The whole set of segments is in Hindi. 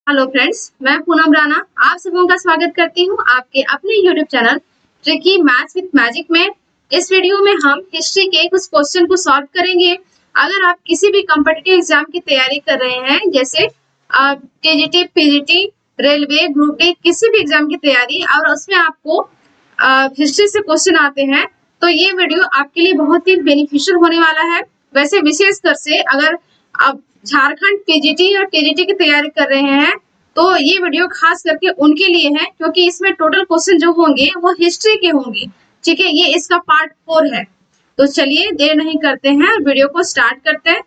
हेलो फ्रेंड्स, मैं पूनम राणा आप सबों का स्वागत करती हूँ आपके अपने YouTube channel tricky maths with magic में। इस वीडियो में हम हिस्ट्री के कुछ क्वेश्चन को सॉल्व करेंगे। अगर आप किसी भी कॉम्पिटिटिव एग्जाम की तैयारी कर रहे हैं, जैसे केजीटी, पीजीटी, रेलवे, ग्रुप डी, किसी भी एग्जाम की तैयारी और उसमें आपको हिस्ट्री से क्वेश्चन आते हैं, तो ये वीडियो आपके लिए बहुत ही बेनिफिशियल होने वाला है। वैसे विशेषकर से अगर आप झारखंड पीजीटी और केजीटी की तैयारी कर रहे हैं तो ये वीडियो खास करके उनके लिए है, क्योंकि इसमें टोटल क्वेश्चन जो होंगे वो हिस्ट्री के होंगे। ठीक है, ये इसका पार्ट 4 है। तो चलिए देर नहीं करते हैं, वीडियो को स्टार्ट करते हैं।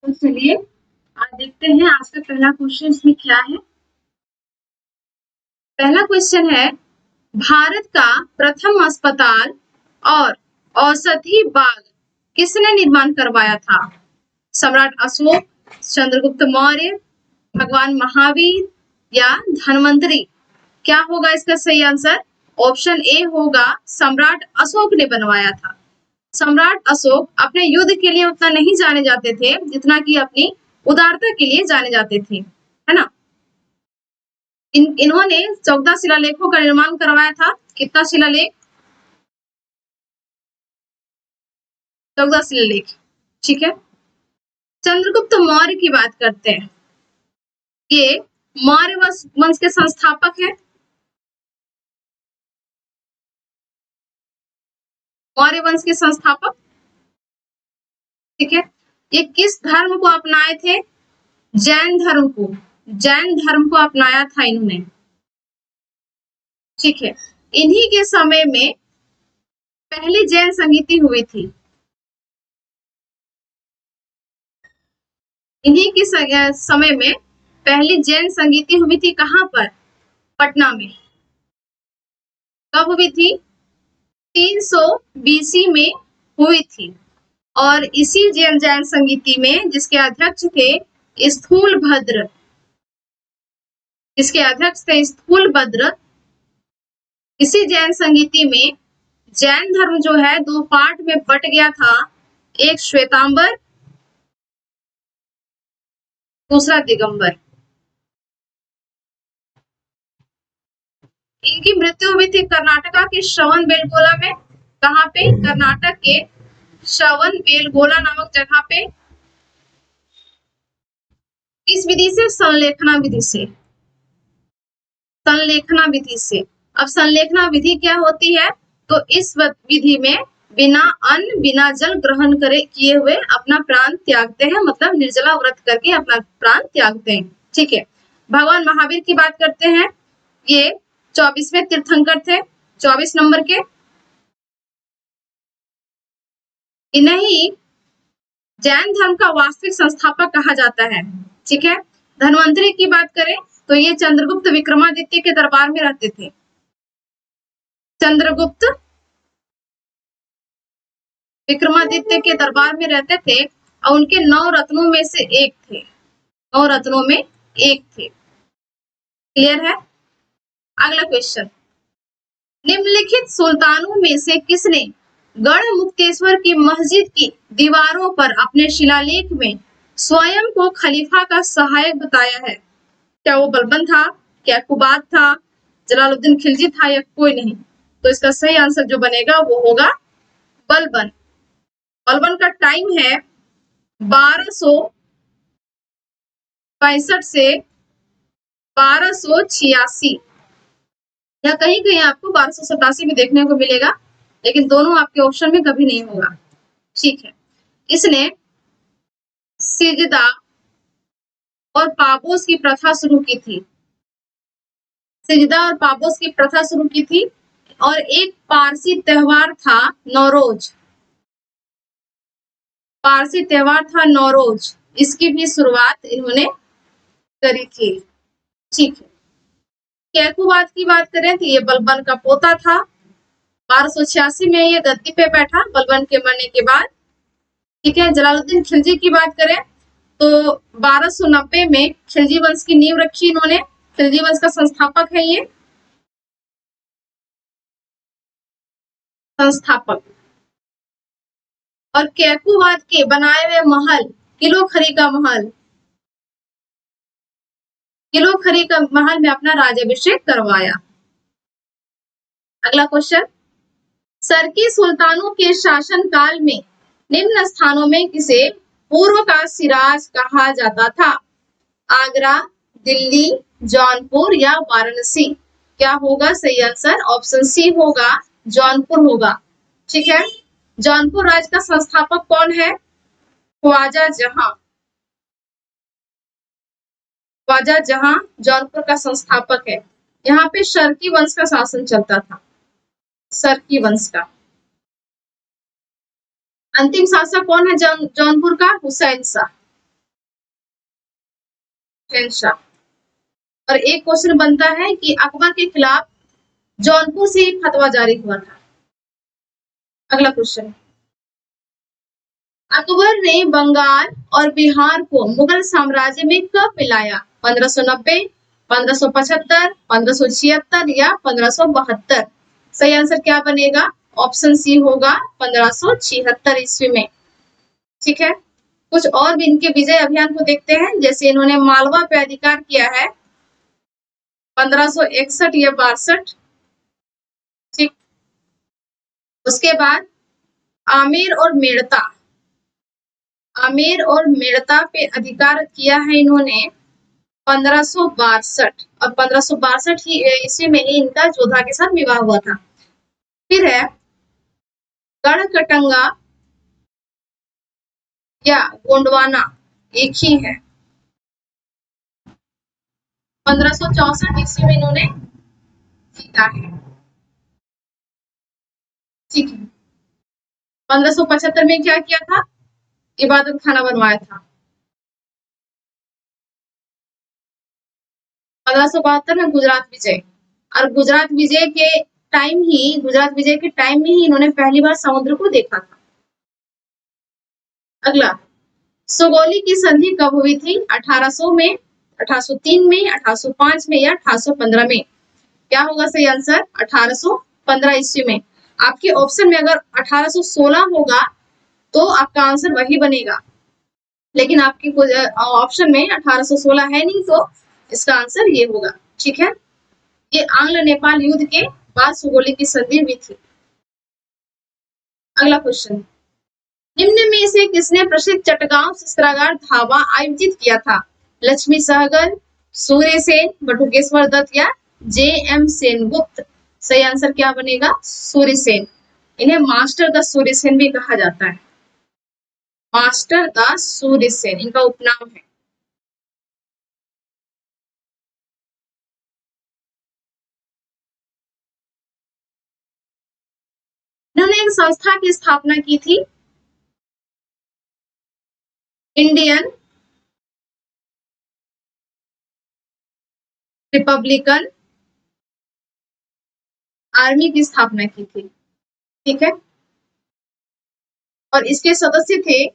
तो चलिए आज देखते हैं आज का पहला क्वेश्चन इसमें क्या है। पहला क्वेश्चन है, भारत का प्रथम अस्पताल और औषधि बाग किसने निर्माण करवाया था? सम्राट अशोक, चंद्रगुप्त मौर्य, भगवान महावीर या धन्वंतरी? क्या होगा इसका सही आंसर? ऑप्शन ए होगा सम्राट अशोक ने बनवाया था। सम्राट अशोक अपने युद्ध के लिए उतना नहीं जाने जाते थे जितना कि अपनी उदारता के लिए जाने जाते थे, है ना। इन्होंने 14 शिलालेखों का निर्माण करवाया था। कितना शिलालेख? 14 शिलालेख। ठीक है, चंद्रगुप्त मौर्य की बात करते हैं। ये मौर्य वंश के संस्थापक हैं। मौर्य वंश के संस्थापक। ठीक है, ये किस धर्म को अपनाए थे? जैन धर्म को। जैन धर्म को अपनाया था इन्होंने। ठीक है, इन्हीं के समय में पहली जैन संगीति हुई थी। इन्हीं के समय में पहली जैन संगीति हुई थी। कहाँ पर? पटना में। कब हुई थी? 300 बीसी में हुई थी। और इसी जैन संगीति में जिसके अध्यक्ष थे स्थूलभद्र, जिसके अध्यक्ष थे स्थूलभद्र, इसी जैन संगीति में जैन धर्म जो है दो पार्ट में बट गया था। एक श्वेतांबर, दूसरा दिगंबर। इनकी मृत्यु हुई थी कर्नाटका के श्रवणबेलगोला में। कहाँ पे? कर्नाटक के श्रवणबेलगोला नामक जगह पे। किस विधि से? संलेखना विधि से। संलेखना विधि से। अब संलेखना विधि क्या होती है? तो इस विधि में बिना अन्न बिना जल ग्रहण करे किए हुए अपना प्राण त्यागते हैं, मतलब निर्जला व्रत करके अपना प्राण त्यागते हैं। ठीक है, भगवान महावीर की बात करते हैं। ये 24वें तीर्थंकर थे, 24 नंबर के। इन्हीं जैन धर्म का वास्तविक संस्थापक कहा जाता है। ठीक है, धन्वंतरी की बात करें तो ये चंद्रगुप्त विक्रमादित्य के दरबार में रहते थे। चंद्रगुप्त विक्रमादित्य के दरबार में रहते थे और उनके 9 रत्नों में से एक थे। 9 रत्नों में एक थे। क्लियर है? अगला क्वेश्चन, निम्नलिखित सुल्तानों में से किसने गढ़मुक्तेश्वर की मस्जिद की दीवारों पर अपने शिलालेख में स्वयं को खलीफा का सहायक बताया है? क्या वो बलबन था, क्या कुबाद था, जलालुद्दीन खिलजी था या कोई नहीं? तो इसका सही आंसर जो बनेगा वो होगा बलबन। बलबन का टाइम है 1265 से 1286, या कहीं कहीं आपको 1287 में देखने को मिलेगा, लेकिन दोनों आपके ऑप्शन में कभी नहीं होगा। ठीक है, इसने सिजदा और पापोस की प्रथा शुरू की थी। सिजदा और पापोस की प्रथा शुरू की थी। और एक पारसी त्योहार था नौरोज। पारसी त्योहार था नौरोज, इसकी भी शुरुआत इन्होंने करी थी। ठीक है, कैकुबाद की बात करें तो ये बलबन का पोता था। 1286 में ये गद्दी पे बैठा बलबन के मरने के बाद। ठीक है, जलालुद्दीन खिलजी की बात करें तो 1290 में खिलजी वंश की नींव रखी इन्होंने। खिलजी वंश का संस्थापक है ये, संस्थापक। और कैकुबाद के बनाए हुए महल, किलो खरी का महल, किलोखरी का महल में अपना राज्याभिषेक करवाया। अगला क्वेश्चन, सरकी सुल्तानों के शासन काल में निम्न स्थानों में किसे पूर्व का सिराज कहा जाता था? आगरा, दिल्ली, जौनपुर या वाराणसी? क्या होगा सही आंसर? ऑप्शन सी होगा, जौनपुर होगा। ठीक है, जौनपुर राज्य का संस्थापक कौन है? ख्वाजा जहां। ख्वाजा जहां जौनपुर का संस्थापक है। यहाँ पे शर्की वंश का शासन चलता था, शर्की वंश का। अंतिम शासक कौन है जौनपुर का? हुसैन शाह। हुसैन शाह। और एक क्वेश्चन बनता है कि अकबर के खिलाफ जौनपुर से ही फतवा जारी हुआ था। अगला क्वेश्चन, अकबर ने बंगाल और बिहार को मुगल साम्राज्य में कब मिलाया? 1590, 1575, 1576 या 1572? सही आंसर क्या बनेगा? ऑप्शन सी होगा, 1576 ईस्वी में। ठीक है, कुछ और भी इनके विजय अभियान को देखते हैं। जैसे इन्होंने मालवा पे अधिकार किया है 1561 या 62। ठीक, उसके बाद आमेर और मेड़ता, आमेर और मेड़ता पे अधिकार किया है इन्होंने 1562, और 1562 ही ईस्वी में ही इनका जोधा के साथ विवाह हुआ था। फिर है गढ़कटंगा या गोंडवाना, एक ही है। 1564 ईस्वी में इन्होंने जीता है। ठीक है, 1575 में क्या किया था? इबादत खाना बनवाया था। 1572 में गुजरात विजय, और गुजरात विजय के टाइम में ही इन्होंने पहली बार समुद्र को देखा था। अगला, सुगौली की संधि कब हुई थी? 1800 में, 1803 में, 1805 में या 1815 में? क्या होगा सही आंसर? 1815 ईस्वी में। आपके ऑप्शन में अगर 1816 होगा तो आपका आंसर वही बनेगा, लेकिन आपके ऑप्शन में 1816 है नहीं, तो इसका आंसर ये होगा। ठीक है, ये आंग्ल नेपाल युद्ध के बाद सुगौली की संधि हुई थी। अगला क्वेश्चन, निम्न में से किसने प्रसिद्ध चटगांव शस्त्रागार धावा आयोजित किया था? लक्ष्मी सहगल, सूर्य सेन, बटुकेश्वर दत्त या जे.एम. सेनगुप्त? सही आंसर क्या बनेगा? सूर्य सेन। इन्हें मास्टर द सूर्य सेन भी कहा जाता है, मास्टर द सूर्य सेन इनका उपनाम है। इन्होंने एक संस्था की स्थापना की थी, इंडियन रिपब्लिकन आर्मी की स्थापना की थी। ठीक है, और इसके सदस्य थे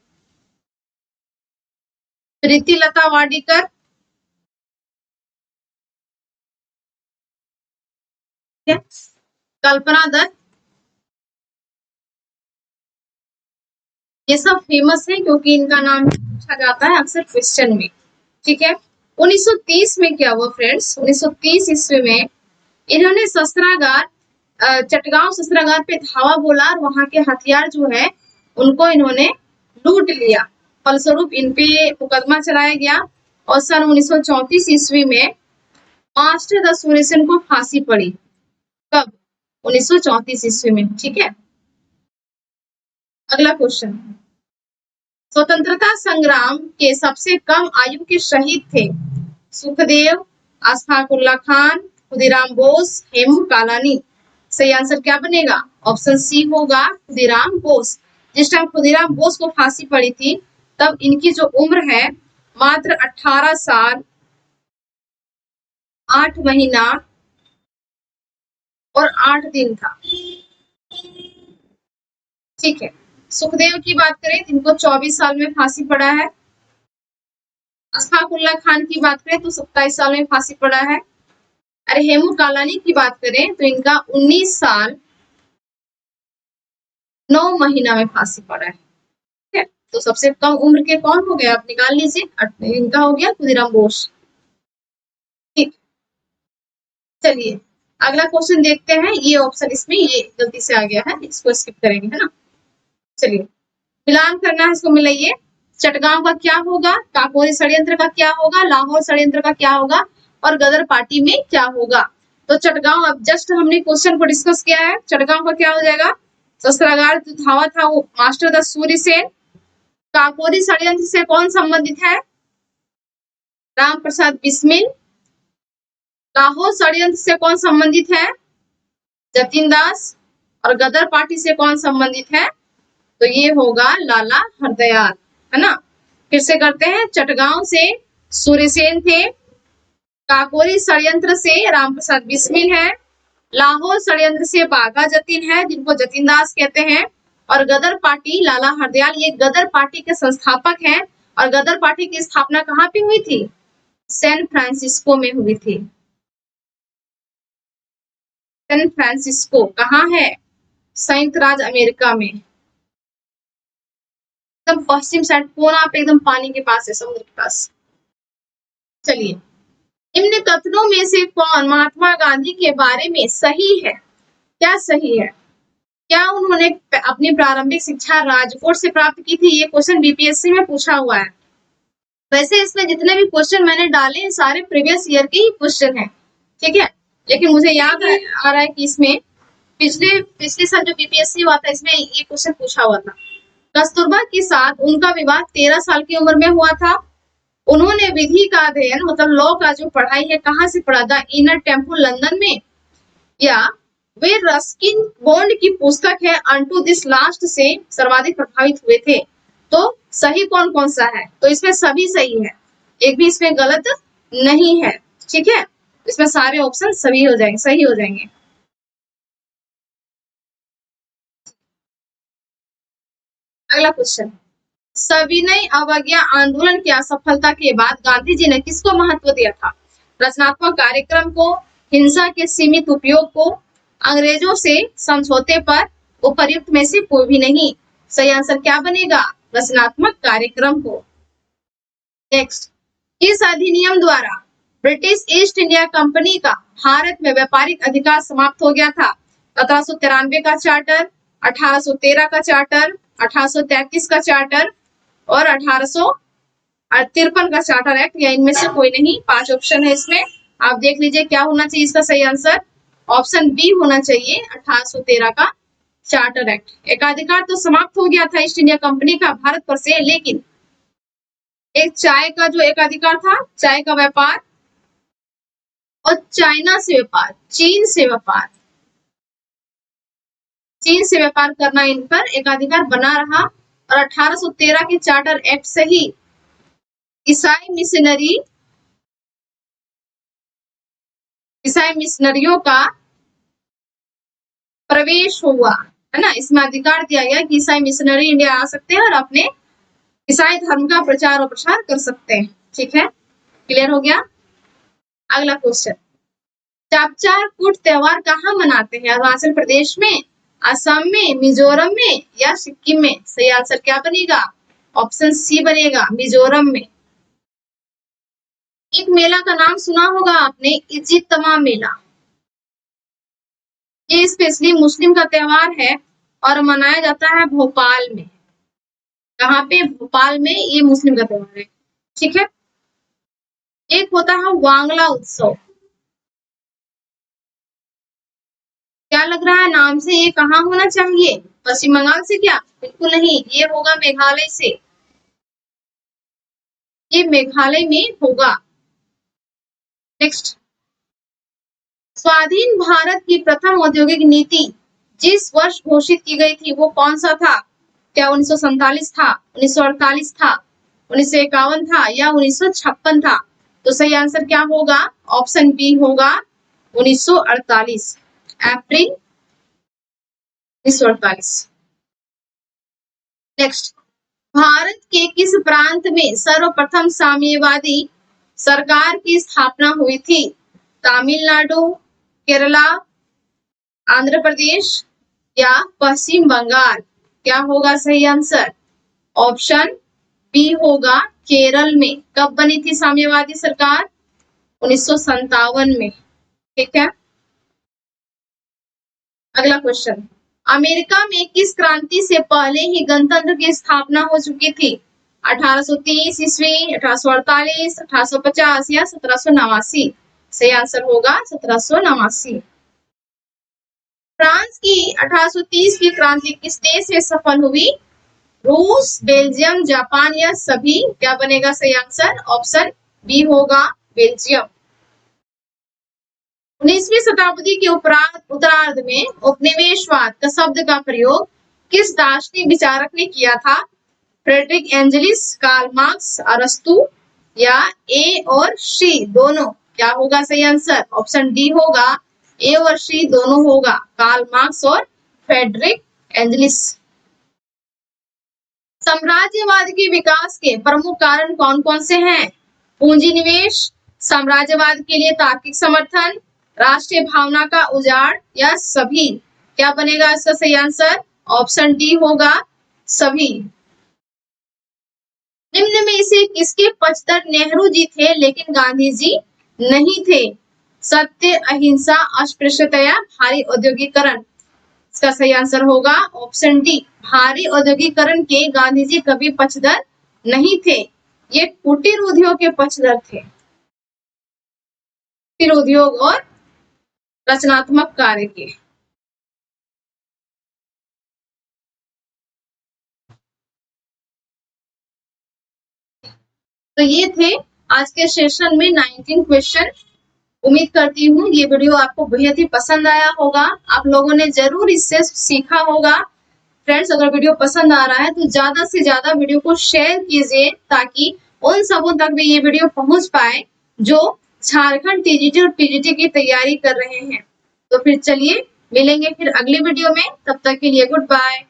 प्रीतिलता वाडेकर, कल्पना दत्त। ये सब फेमस है क्योंकि इनका नाम पूछा जाता है अक्सर क्वेश्चन में। ठीक है, 1930 में क्या हुआ फ्रेंड्स? 1930 ईस्वी में इन्होंने शस्त्रागार, चटगांव शस्त्रागार पे धावा बोला और वहां के हथियार जो है उनको इन्होंने लूट लिया। फलस्वरूप इन पे मुकदमा चलाया गया और सन 1934 ईस्वी में मास्टर द सूर्य सेन को फांसी पड़ी। कब? 1934 ईस्वी में। ठीक है, अगला क्वेश्चन, स्वतंत्रता संग्राम के सबसे कम आयु के शहीद थे? सुखदेव, अशफाक उल्लाह खान, खुदीराम बोस, हेमू कालानी? सही आंसर क्या बनेगा? ऑप्शन सी होगा, खुदीराम बोस। जिस टाइम खुदीराम बोस को फांसी पड़ी थी तब इनकी जो उम्र है मात्र 18 साल 8 महीना और 8 दिन था। ठीक है, सुखदेव की बात करें इनको 24 साल में फांसी पड़ा है। अशफाक उल्लाह खान की बात करें तो 27 साल में फांसी पड़ा है। अरे हेमू कालानी की बात करें तो इनका 19 साल 9 महीना में फांसी पड़ा है। ठीक है, तो सबसे कम उम्र के कौन हो गए? आप निकाल लीजिए। इनका हो गया खुदीराम बोस। चलिए अगला क्वेश्चन देखते हैं। ये ऑप्शन इसमें ये गलती से आ गया है, इसको स्किप करेंगे, है ना। चलिए मिलान करना है, इसको मिलाइए। चटगांव का क्या होगा, काकोरी षड्यंत्र का क्या होगा, लाहौर षड्यंत्र का क्या होगा और गदर पार्टी में क्या होगा। तो चटगांव, अब जस्ट हमने क्वेश्चन को डिस्कस किया है। चटगांव का क्या हो जाएगा, शस्त्रागार जो धावा था वो मास्टर द सूर्यसेन। काकोरी षड्यंत्र से कौन संबंधित है, राम प्रसाद बिस्मिल। लाहौर षड्यंत्र से कौन संबंधित है, जतिन दास। और गदर पार्टी से कौन संबंधित है, तो ये होगा लाला हरदयाल, है ना। फिर से करते हैं, चटगांव से सूर्यसेन थे, काकोरी षड्यंत्र से रामप्रसाद बिस्मिल है, लाहौर षड्यंत्र से बाघा जतिन है जिनको जतिन दास कहते हैं, और गदर पार्टी लाला हरदयाल। ये गदर पार्टी के संस्थापक हैं। और गदर पार्टी की स्थापना कहाँ पे हुई थी, सैन फ्रांसिस्को में हुई थी। सैन फ्रांसिस्को कहाँ है, संयुक्त राज्य अमेरिका में, एकदम पश्चिम साइड कोना पे, एकदम पानी के पास है, समुद्र के पास। चलिए, निम्न कथनों में से कौन महात्मा गांधी के बारे में सही है, क्या सही है। क्या उन्होंने अपनी प्रारंभिक शिक्षा राजकोट से प्राप्त की थी, ये क्वेश्चन बीपीएससी में पूछा हुआ है। वैसे इसमें जितने भी क्वेश्चन मैंने डाले सारे प्रीवियस ईयर के ही क्वेश्चन हैं, ठीक है। लेकिन मुझे याद आ रहा है कि इसमें पिछले साल जो बीपीएससी हुआ था इसमें ये क्वेश्चन पूछा हुआ था। कस्तूरबा के साथ उनका विवाह 13 साल की उम्र में हुआ था। उन्होंने विधि का अध्ययन मतलब लॉ का जो पढ़ाई है कहाँ से पढ़ा था, इनर टेम्पल लंदन में, या वे रस्किन बॉन्ड की पुस्तक है अनटू दिस लास्ट से सर्वाधिक प्रभावित हुए थे। तो सही कौन कौन सा है, तो इसमें सभी सही है, एक भी इसमें गलत नहीं है, ठीक है। इसमें सारे ऑप्शन सही हो जाएंगे। अगला क्वेश्चन, सविनय अवज्ञा आंदोलन की असफलता के बाद गांधी जी ने किसको महत्व दिया था, रचनात्मक कार्यक्रम को, हिंसा के सीमित उपयोग को, अंग्रेजों से समझौते पर, उपर्युक्त में से कोई भी नहीं। सही आंसर क्या बनेगा, रचनात्मक कार्यक्रम को। नेक्स्ट, इस अधिनियम द्वारा ब्रिटिश ईस्ट इंडिया कंपनी का भारत में व्यापारिक अधिकार समाप्त हो गया था। 1793 का चार्टर, 1813 का चार्टर, 1833 का चार्टर और 1853 का चार्टर एक्ट, या इनमें से कोई नहीं। 5 ऑप्शन है इसमें, आप देख लीजिए क्या होना चाहिए इसका सही आंसर। ऑप्शन बी होना चाहिए, 1813 का चार्टर एक्ट। एकाधिकार तो समाप्त हो गया था ईस्ट इंडिया कंपनी का भारत पर से, लेकिन एक चाय का जो एकाधिकार था, चाय का व्यापार और चाइना से व्यापार, चीन से व्यापार करना, इन पर एकाधिकार बना रहा। और 1813 के चार्टर एक्ट से ही ईसाई मिशनरियों का प्रवेश हुआ, है ना। इसमें अधिकार दिया गया कि ईसाई मिशनरी इंडिया आ सकते हैं और अपने ईसाई धर्म का प्रचार और प्रसार कर सकते हैं, ठीक है। क्लियर हो गया। अगला क्वेश्चन, चापचार कूट त्योहार कहाँ मनाते हैं, अरुणाचल प्रदेश में, असम में, मिजोरम में या सिक्किम में। सही आंसर क्या बनेगा, ऑप्शन सी बनेगा, मिजोरम में। एक मेला का नाम सुना होगा आपने, इजिप्तमा मेला। ये स्पेशली मुस्लिम का त्योहार है और मनाया जाता है भोपाल में। कहाँ पे, भोपाल में ये मुस्लिम का त्योहार है, ठीक है। एक होता है वांगला उत्सव, क्या लग रहा है नाम से ये कहाँ होना चाहिए, पश्चिम बंगाल से क्या, बिल्कुल नहीं, ये होगा मेघालय से, ये मेघालय में होगा। नेक्स्ट, स्वाधीन भारत की प्रथम औद्योगिक नीति जिस वर्ष घोषित की गई थी वो कौन सा था, क्या 1947 था, 1948 था, 1951 था या 1956 था। तो सही आंसर क्या होगा, ऑप्शन बी होगा, 1948, अप्रैल 1948। नेक्स्ट, भारत के किस प्रांत में सर्वप्रथम साम्यवादी सरकार की स्थापना हुई थी, तमिलनाडु, केरला, आंध्र प्रदेश या पश्चिम बंगाल। क्या होगा सही आंसर, ऑप्शन बी होगा, केरल में। कब बनी थी साम्यवादी सरकार, 1957 में। ठीक है। अगला क्वेश्चन, अमेरिका में किस क्रांति से पहले ही गणतंत्र की स्थापना हो चुकी थी? 1830 ईस्वी, 1848, 1850 या 1789? सही आंसर होगा 1789। फ्रांस की 1830 की क्रांति किस देश में सफल हुई? रूस, बेल्जियम, जापान या सभी? क्या बनेगा सही आंसर? ऑप्शन बी होगा बेल्जियम। 19वीं शताब्दी के उत्तरार्ध में उपनिवेशवाद का शब्द का प्रयोग किस दार्शनिक विचारक ने किया था? फ्रेडरिक एंजलिस, कार्ल मार्क्स, अरस्तू या ए और सी दोनों? क्या होगा सही आंसर? ऑप्शन डी होगा ए और सी दोनों होगा, कार्ल मार्क्स और फ्रेडरिक एंजलिस। साम्राज्यवाद के विकास के प्रमुख कारण कौन कौन से हैं? पूंजी निवेश, साम्राज्यवाद के लिए तार्किक समर्थन, राष्ट्रीय भावना का उजाड़ या सभी? क्या बनेगा इसका सही आंसर? ऑप्शन डी होगा सभी। निम्न में से किसके पक्षधर नेहरू जी थे लेकिन गांधी जी नहीं थे? सत्य, अहिंसा, अस्पृश्यता, भारी औद्योगिकरण? इसका सही आंसर होगा ऑप्शन डी, भारी औद्योगिकरण के गांधी जी कभी पक्षधर नहीं थे। ये कुटीर उद्योग के पक्षधर थे, कुटीर उद्योग और रचनात्मक कार्य के। तो ये थे आज के सेशन में 19 क्वेश्चन। उम्मीद करती हूँ ये वीडियो आपको बेहद ही पसंद आया होगा, आप लोगों ने जरूर इससे सीखा होगा। फ्रेंड्स, अगर वीडियो पसंद आ रहा है तो ज्यादा से ज्यादा वीडियो को शेयर कीजिए ताकि उन सबों तक भी ये वीडियो पहुंच पाए जो झारखंड टीजीटी और पीजीटी की तैयारी कर रहे हैं। तो फिर चलिए मिलेंगे फिर अगली वीडियो में, तब तक के लिए गुड बाय।